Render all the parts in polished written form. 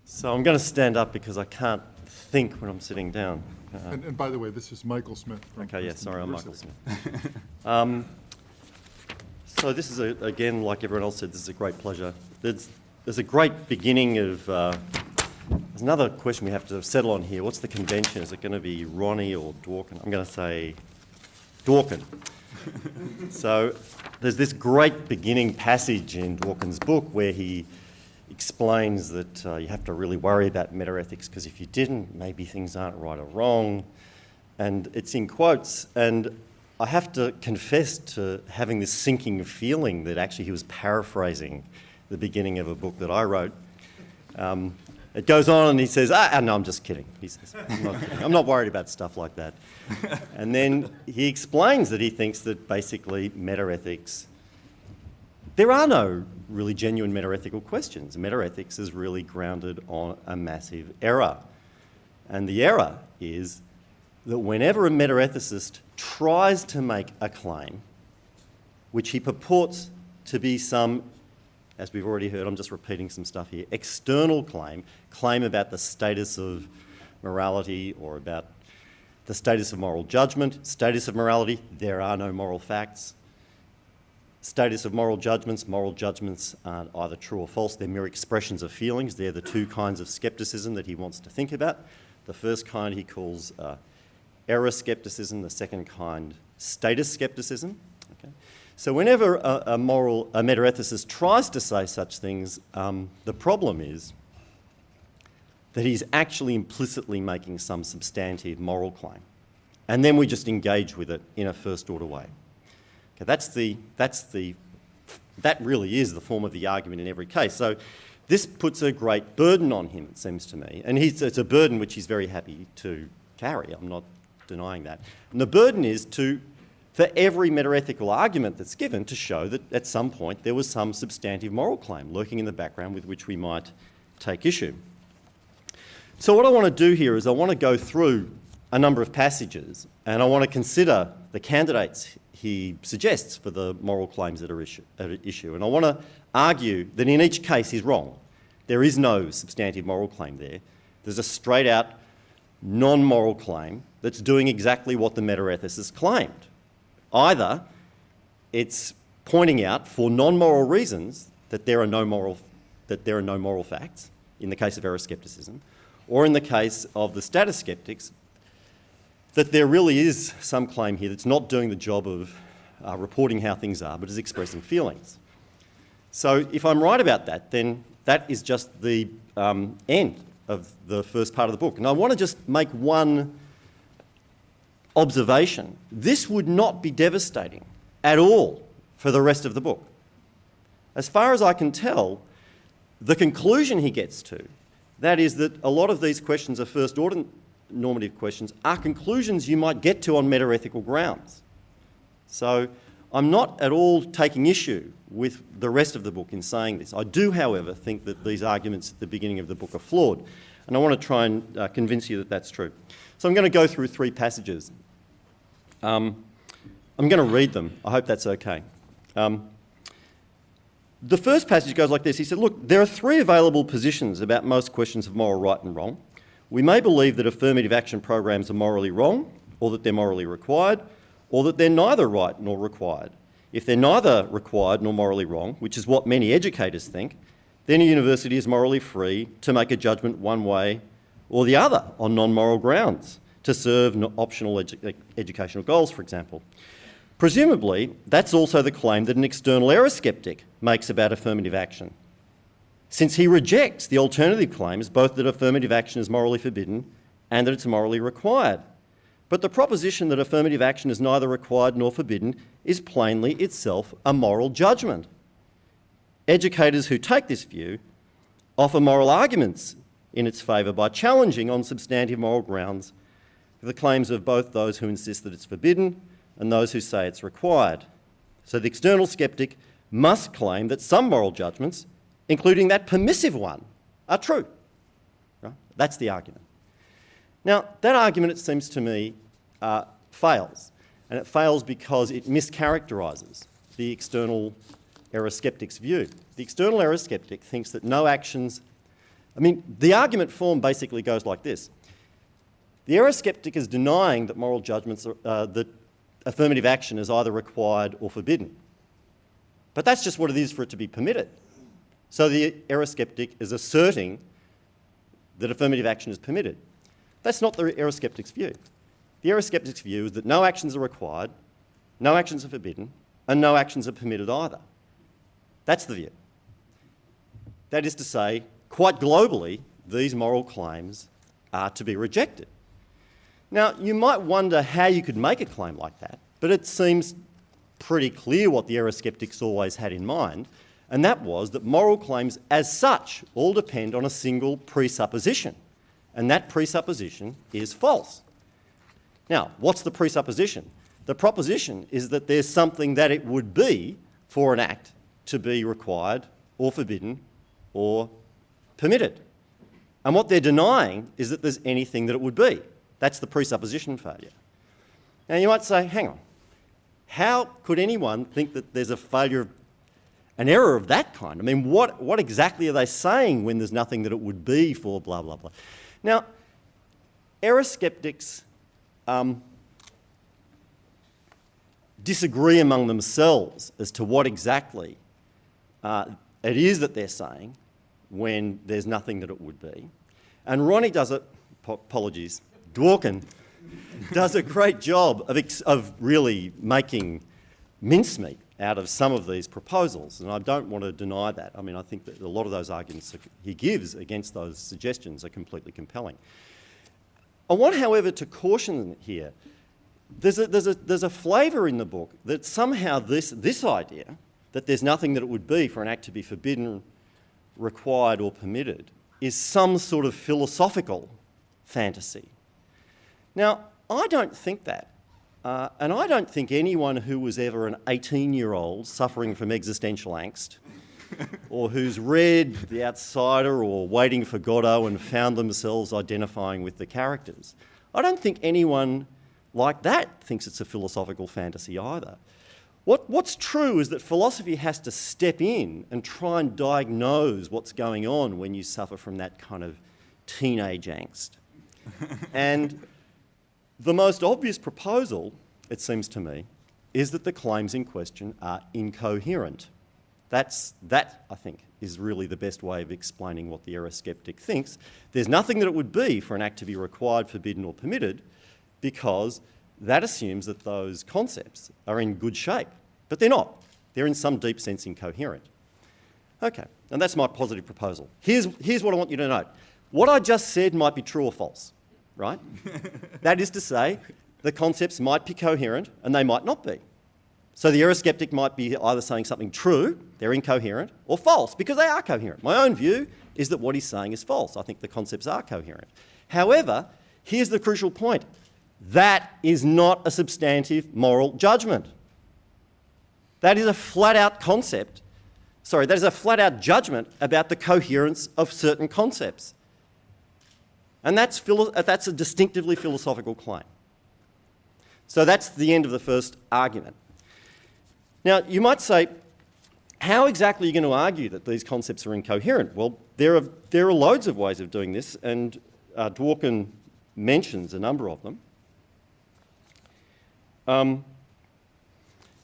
So I'm going to stand up because I can't think when I'm sitting down. And by the way, this is Michael Smith. Okay, yeah, sorry, I'm Michael Smith. So this is, again, like everyone else said, this is a great pleasure. There's a great beginning of, there's another question we have to settle on here. What's the convention? Is it going to be Ronnie or Dworkin? I'm going to say Dworkin. So there's this great beginning passage in Dworkin's book where he explains that you have to really worry about metaethics because if you didn't, maybe things aren't right or wrong. And it's in quotes. And I have to confess to having this sinking feeling that actually he was paraphrasing the beginning of a book that I wrote. It goes on and he says, no, I'm just kidding. He says, I'm not worried about stuff like that. And then he explains that he thinks that basically metaethics, there are no really genuine metaethical questions. Metaethics is really grounded on a massive error. And the error is that whenever a metaethicist tries to make a claim, which he purports to be some, as we've already heard, I'm just repeating some stuff here, external claim about the status of morality or about the status of moral judgment, status of morality, there are no moral facts. Status of moral judgments aren't either true or false, they're mere expressions of feelings. They're the two kinds of skepticism that he wants to think about. The first kind he calls error skepticism, the second kind status skepticism. Okay? So whenever a metaethicist tries to say such things, the problem is that he's actually implicitly making some substantive moral claim. And then we just engage with it in a first order way. Okay, that really is the form of the argument in every case. So this puts a great burden on him, it seems to me. And it's a burden which he's very happy to carry. I'm not denying that. And the burden is for every metaethical argument that's given to show that at some point there was some substantive moral claim lurking in the background with which we might take issue. So what I want to do here is I want to go through a number of passages and I want to consider the candidates he suggests for the moral claims that are at issue. And I want to argue that in each case he's wrong. There is no substantive moral claim there. There's a straight out non-moral claim that's doing exactly what the metaethicist claimed. Either it's pointing out for non-moral reasons that there are no moral facts, in the case of error skepticism, or in the case of the status skeptics, that there really is some claim here that's not doing the job of reporting how things are, but is expressing feelings. So if I'm right about that, then that is just the end of the first part of the book. And I want to just make one observation. This would not be devastating at all for the rest of the book. As far as I can tell, the conclusion he gets to, that is that a lot of these questions are first order normative questions, are conclusions you might get to on metaethical grounds. So I'm not at all taking issue with the rest of the book in saying this. I do, however, think that these arguments at the beginning of the book are flawed, and I want to try and convince you that that's true. So I'm going to go through three passages. I'm going to read them. I hope that's okay. The first passage goes like this. He said, look, there are three available positions about most questions of moral right and wrong. We may believe that affirmative action programs are morally wrong, or that they're morally required, or that they're neither right nor required. If they're neither required nor morally wrong, which is what many educators think, then a university is morally free to make a judgment one way or the other on non-moral grounds to serve optional educational goals, for example. Presumably, that's also the claim that an external error skeptic makes about affirmative action, since he rejects the alternative claims both that affirmative action is morally forbidden and that it's morally required. But the proposition that affirmative action is neither required nor forbidden is plainly itself a moral judgment. Educators who take this view offer moral arguments in its favour by challenging on substantive moral grounds the claims of both those who insist that it's forbidden and those who say it's required. So the external skeptic must claim that some moral judgments, including that permissive one, are true. Right? That's the argument. Now, that argument, it seems to me, fails. And it fails because it mischaracterises the external error skeptic's view. The external error skeptic thinks that no actions I mean, the argument form basically goes like this. The error skeptic is denying that moral judgments that affirmative action is either required or forbidden. But that's just what it is for it to be permitted. So the error skeptic is asserting that affirmative action is permitted. That's not the error skeptic's view. The error skeptic's view is that no actions are required, no actions are forbidden, and no actions are permitted either. That's the view. That is to say, quite globally, these moral claims are to be rejected. Now, you might wonder how you could make a claim like that, but it seems pretty clear what the error skeptics always had in mind, and that was that moral claims as such all depend on a single presupposition, and that presupposition is false. Now, what's the presupposition? The proposition is that there's something that it would be for an act to be required or forbidden or permitted. And what they're denying is that there's anything that it would be. That's the presupposition failure. Now you might say, hang on, how could anyone think that there's a failure, an error of that kind? I mean, what exactly are they saying when there's nothing that it would be for blah, blah, blah? Now, error skeptics disagree among themselves as to what exactly it is that they're saying when there's nothing that it would be. And Ronnie does it, apologies, Dworkin does a great job of really making mincemeat out of some of these proposals, and I don't want to deny that. I mean, I think that a lot of those arguments he gives against those suggestions are completely compelling. I want, however, to caution here. There's a flavour in the book that somehow this idea that there's nothing that it would be for an act to be forbidden, required or permitted is some sort of philosophical fantasy. Now, I don't think that. And I don't think anyone who was ever an 18-year-old suffering from existential angst or who's read The Outsider or Waiting for Godot and found themselves identifying with the characters, I don't think anyone like that thinks it's a philosophical fantasy either. What's true is that philosophy has to step in and try and diagnose what's going on when you suffer from that kind of teenage angst. And the most obvious proposal, it seems to me, is that the claims in question are incoherent. That, I think, is really the best way of explaining what the error skeptic thinks. There's nothing that it would be for an act to be required, forbidden or permitted, because that assumes that those concepts are in good shape. But they're not. They're in some deep sense incoherent. Okay, and that's my positive proposal. Here's what I want you to note. What I just said might be true or false, right? That is to say, the concepts might be coherent and they might not be. So the error skeptic might be either saying something true, they're incoherent, or false, because they are coherent. My own view is that what he's saying is false. I think the concepts are coherent. However, here's the crucial point. That is not a substantive moral judgment. That is a flat-out concept. Sorry, that is a flat-out judgment about the coherence of certain concepts. And that's a distinctively philosophical claim. So that's the end of the first argument. Now, you might say, how exactly are you going to argue that these concepts are incoherent? Well, there are loads of ways of doing this, and Dworkin mentions a number of them. And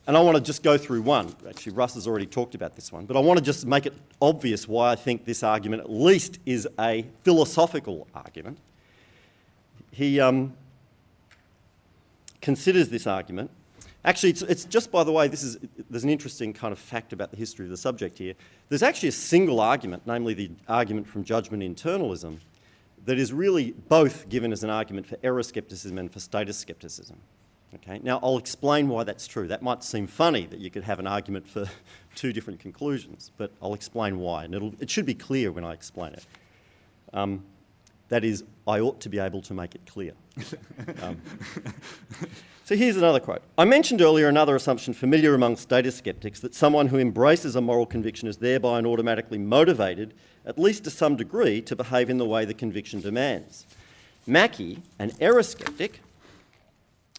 I want to just go through one. Actually, Russ has already talked about this one, but I want to just make it obvious why I think this argument at least is a philosophical argument. He considers this argument. Actually, it's just, by the way, there's an interesting kind of fact about the history of the subject here. There's actually a single argument, namely the argument from judgment internalism, that is really both given as an argument for error skepticism and for status skepticism. Okay? Now, I'll explain why that's true. That might seem funny that you could have an argument for two different conclusions, but I'll explain why, and it should be clear when I explain it. That is, I ought to be able to make it clear. So here's another quote. I mentioned earlier another assumption familiar among status skeptics, that someone who embraces a moral conviction is thereby and automatically motivated, at least to some degree, to behave in the way the conviction demands. Mackey, an error skeptic,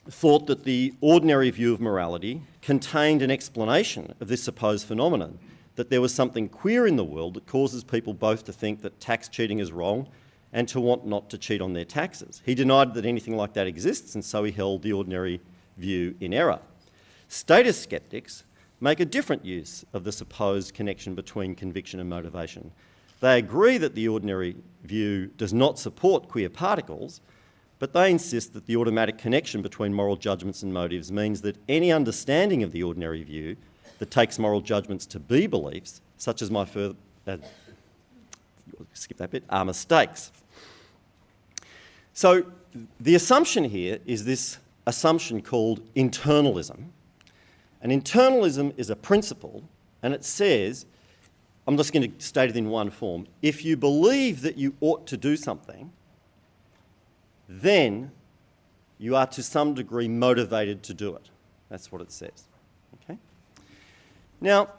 thought that the ordinary view of morality contained an explanation of this supposed phenomenon, that there was something queer in the world that causes people both to think that tax cheating is wrong and to want not to cheat on their taxes. He denied that anything like that exists, and so he held the ordinary view in error. Status skeptics make a different use of the supposed connection between conviction and motivation. They agree that the ordinary view does not support queer particles, but they insist that the automatic connection between moral judgments and motives means that any understanding of the ordinary view that takes moral judgments to be beliefs, such as my further, skip that bit, are mistakes. So the assumption here is this assumption called internalism. And internalism is a principle, and it says, I'm just going to state it in one form, if you believe that you ought to do something, then you are to some degree motivated to do it. That's what it says. Okay? Now,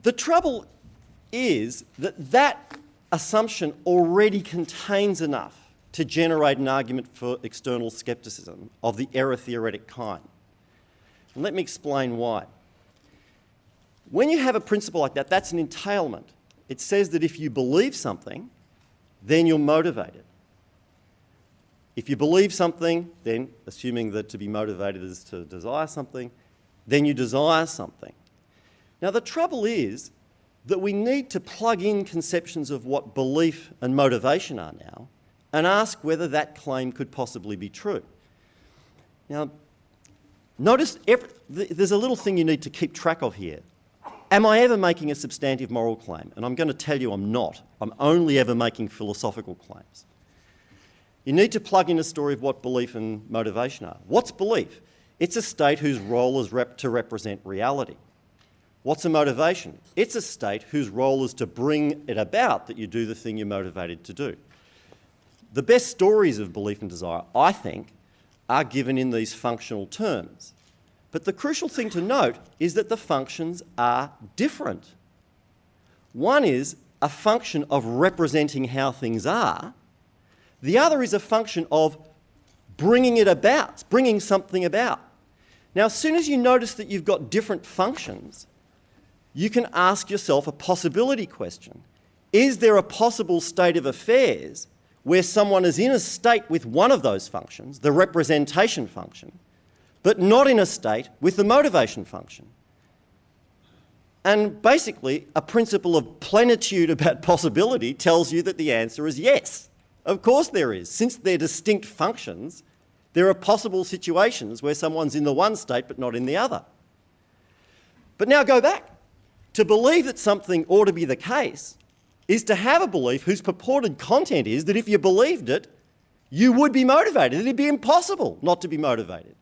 the trouble is that that assumption already contains enough to generate an argument for external skepticism of the error-theoretic kind. And let me explain why. When you have a principle like that, that's an entailment. It says that if you believe something, then you're motivated. If you believe something, then, assuming that to be motivated is to desire something, then you desire something. Now, the trouble is that we need to plug in conceptions of what belief and motivation are now and ask whether that claim could possibly be true. Now, notice there's a little thing you need to keep track of here. Am I ever making a substantive moral claim? And I'm going to tell you I'm not. I'm only ever making philosophical claims. You need to plug in a story of what belief and motivation are. What's belief? It's a state whose role is to represent reality. What's a motivation? It's a state whose role is to bring it about that you do the thing you're motivated to do. The best stories of belief and desire, I think, are given in these functional terms. But the crucial thing to note is that the functions are different. One is a function of representing how things are. The other is a function of bringing it about, bringing something about. Now, as soon as you notice that you've got different functions, you can ask yourself a possibility question. Is there a possible state of affairs where someone is in a state with one of those functions, the representation function, but not in a state with the motivation function? And basically, a principle of plenitude about possibility tells you that the answer is yes. Of course there is. Since they're distinct functions, there are possible situations where someone's in the one state but not in the other. But now go back. To believe that something ought to be the case is to have a belief whose purported content is that if you believed it, you would be motivated. It'd be impossible not to be motivated.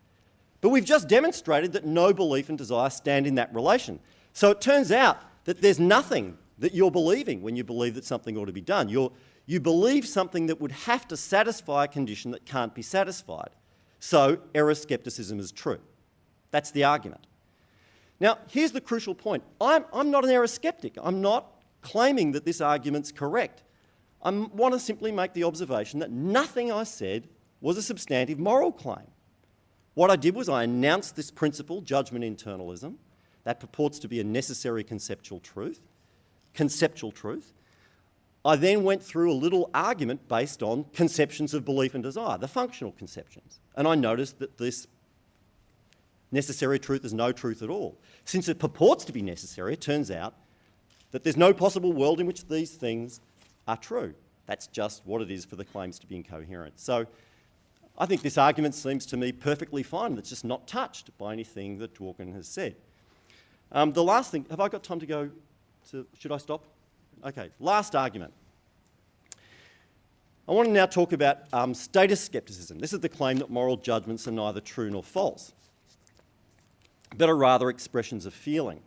But we've just demonstrated that no belief and desire stand in that relation. So it turns out that there's nothing that you're believing when you believe that something ought to be done. You believe something that would have to satisfy a condition that can't be satisfied. So error skepticism is true. That's the argument. Now, here's the crucial point. I'm not an error skeptic. I'm not claiming that this argument's correct. I want to simply make the observation that nothing I said was a substantive moral claim. What I did was I announced this principle, judgment internalism, that purports to be a necessary conceptual truth. I then went through a little argument based on conceptions of belief and desire, the functional conceptions. And I noticed that this necessary truth is no truth at all. Since it purports to be necessary, it turns out that there's no possible world in which these things are true. That's just what it is for the claims to be incoherent. So I think this argument seems to me perfectly fine. It's just not touched by anything that Dworkin has said. The last thing, have I got time to go to, should I stop? Okay, last argument. I want to now talk about status skepticism. This is the claim that moral judgments are neither true nor false, but are rather expressions of feeling.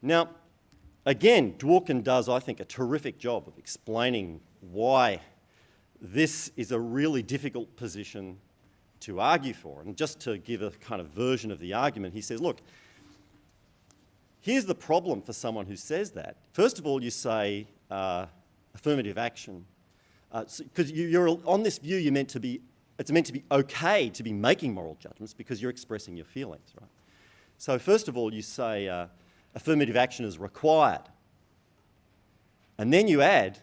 Now, again, Dworkin does, I think, a terrific job of explaining why this is a really difficult position to argue for. And just to give a kind of version of the argument, he says, look, here's the problem for someone who says that. First of all, you say affirmative action. Because you're on this view, you're meant to be it's meant to be okay to be making moral judgments because you're expressing your feelings, right? So first of all, you say affirmative action is required. And then you add,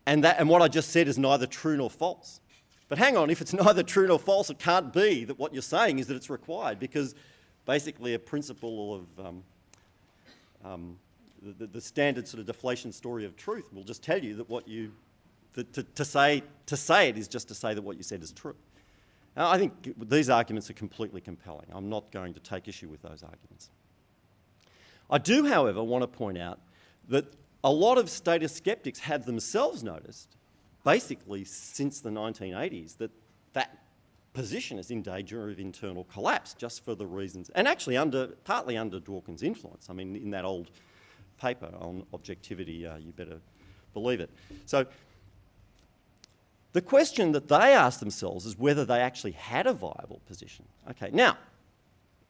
and what I just said is neither true nor false. But hang on, if it's neither true nor false, it can't be that what you're saying is that it's required, because basically a principle of the standard sort of deflation story of truth will just tell you that to say it is just to say that what you said is true. Now, I think these arguments are completely compelling. I'm not going to take issue with those arguments. I do, however, want to point out that a lot of status skeptics have themselves noticed, basically since the 1980s, that position is in danger of internal collapse, just for the reasons, and actually partly under Dworkin's influence. I mean, in that old paper on objectivity, you better believe it. So the question that they ask themselves is whether they actually had a viable position. Okay, now,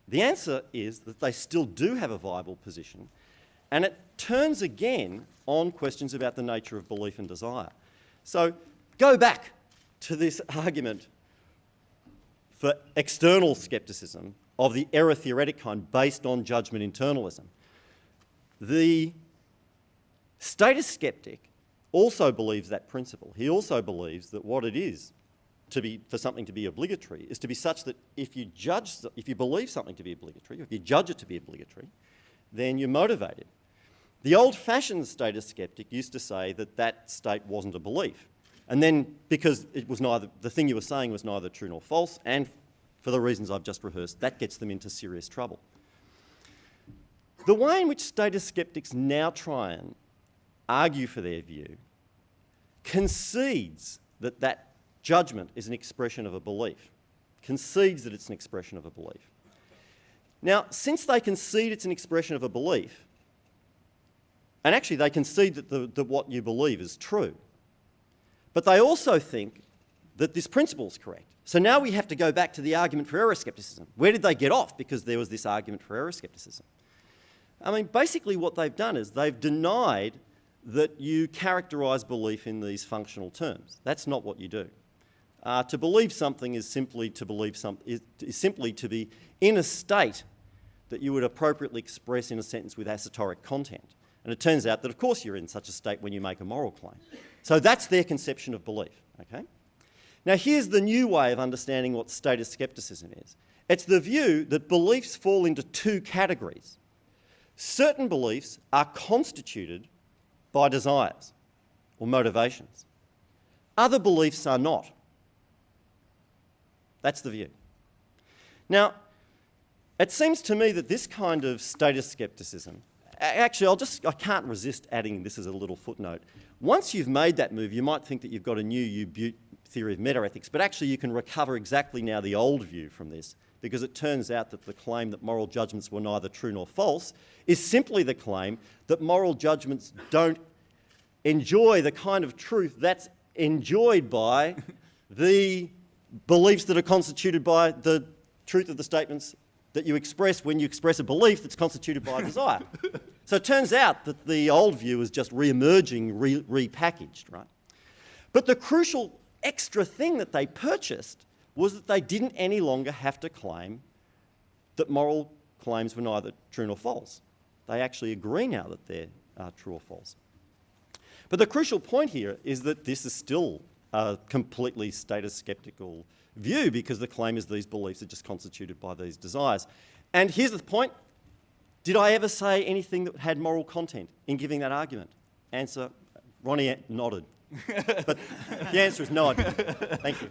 the answer is that they still do have a viable position, and it turns again on questions about the nature of belief and desire. So go back to this argument for external skepticism of the error theoretic kind based on judgment internalism. The status skeptic also believes that principle. He also believes that what it is for something to be obligatory is to be such that if you believe something to be obligatory, or if you judge it to be obligatory, then you're motivated. The old-fashioned status skeptic used to say that state wasn't a belief. And then, because the thing you were saying was neither true nor false, and for the reasons I've just rehearsed, that gets them into serious trouble. The way in which status skeptics now try and argue for their view concedes that judgment is an expression of a belief, concedes that it's an expression of a belief. Now, since they concede it's an expression of a belief, and actually they concede that what you believe is true, but they also think that this principle is correct. So now we have to go back to the argument for error skepticism. Where did they get off because there was this argument for error skepticism? I mean, basically what they've done is they've denied that you characterise belief in these functional terms. That's not what you do. To believe something is simply to be in a state that you would appropriately express in a sentence with esoteric content. And it turns out that, of course, you're in such a state when you make a moral claim. So that's their conception of belief, okay? Now, here's the new way of understanding what status skepticism is. It's the view that beliefs fall into two categories. Certain beliefs are constituted by desires or motivations. Other beliefs are not. That's the view. Now, it seems to me that this kind of status skepticism, actually, I can't resist adding this as a little footnote. Once you've made that move, you might think that you've got a new U-Butte theory of metaethics, but actually you can recover exactly now the old view from this, because it turns out that the claim that moral judgments were neither true nor false is simply the claim that moral judgments don't enjoy the kind of truth that's enjoyed by the beliefs that are constituted by the truth of the statements that you express when you express a belief that's constituted by a desire. So it turns out that the old view is just re-emerging, repackaged, right? But the crucial extra thing that they purchased was that they didn't any longer have to claim that moral claims were neither true nor false. They actually agree now that they're true or false. But the crucial point here is that this is still a completely status skeptical view, because the claim is these beliefs are just constituted by these desires. And here's the point. Did I ever say anything that had moral content in giving that argument? Answer, Ronnie nodded. But the answer is no, I didn't. Thank you.